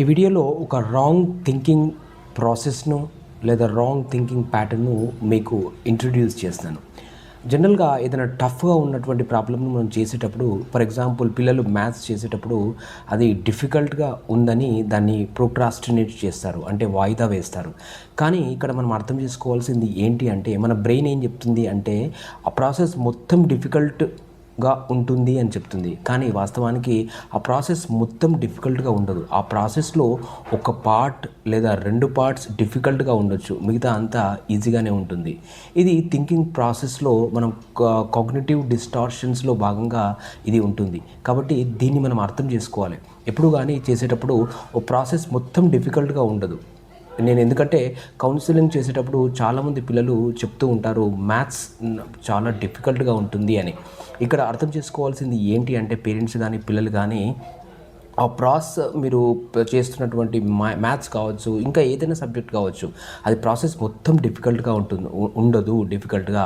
ఈ వీడియోలో ఒక రాంగ్ థింకింగ్ ప్రాసెస్ను లేదా రాంగ్ థింకింగ్ ప్యాటర్న్ను మీకు ఇంట్రడ్యూస్ చేస్తాను. జనరల్గా ఏదైనా టఫ్గా ఉన్నటువంటి ప్రాబ్లమ్ను మనం చేసేటప్పుడు, ఫర్ ఎగ్జాంపుల్ పిల్లలు మ్యాథ్స్ చేసేటప్పుడు అది డిఫికల్ట్గా ఉందని దాన్ని ప్రోక్రాస్టినేట్ చేస్తారు, అంటే వాయిదా వేస్తారు. కానీ ఇక్కడ మనం అర్థం చేసుకోవాల్సింది ఏంటి అంటే, మన బ్రెయిన్ ఏం చెప్తుంది అంటే ఆ ప్రాసెస్ మొత్తం డిఫికల్ట్గా ఉంటుంది అని చెప్తుంది. కానీ వాస్తవానికి ఆ ప్రాసెస్ మొత్తం డిఫికల్ట్గా ఉండదు. ఆ ప్రాసెస్లో ఒక పార్ట్ లేదా 2 పార్ట్స్ డిఫికల్ట్గా ఉండొచ్చు, మిగతా అంతా ఈజీగానే ఉంటుంది. ఇది థింకింగ్ ప్రాసెస్లో మనం కాగ్నిటివ్ డిస్టార్షన్స్లో భాగంగా ఇది ఉంటుంది. కాబట్టి దీన్ని మనం అర్థం చేసుకోవాలి. ఎప్పుడు కానీ చేసేటప్పుడు ఓ ప్రాసెస్ మొత్తం డిఫికల్ట్గా ఉండదు. నేను ఎందుకంటే కౌన్సిలింగ్ చేసేటప్పుడు చాలామంది పిల్లలు చెప్తూ ఉంటారు మ్యాథ్స్ చాలా డిఫికల్ట్గా ఉంటుంది అని. ఇక్కడ అర్థం చేసుకోవాల్సింది ఏంటి అంటే, పేరెంట్స్ కానీ పిల్లలు కానీ ఆ మీరు చేస్తున్నటువంటి మ్యాథ్స్ కావచ్చు, ఇంకా ఏదైనా సబ్జెక్ట్ కావచ్చు, అది ప్రాసెస్ మొత్తం డిఫికల్ట్గా ఉండదు డిఫికల్ట్గా.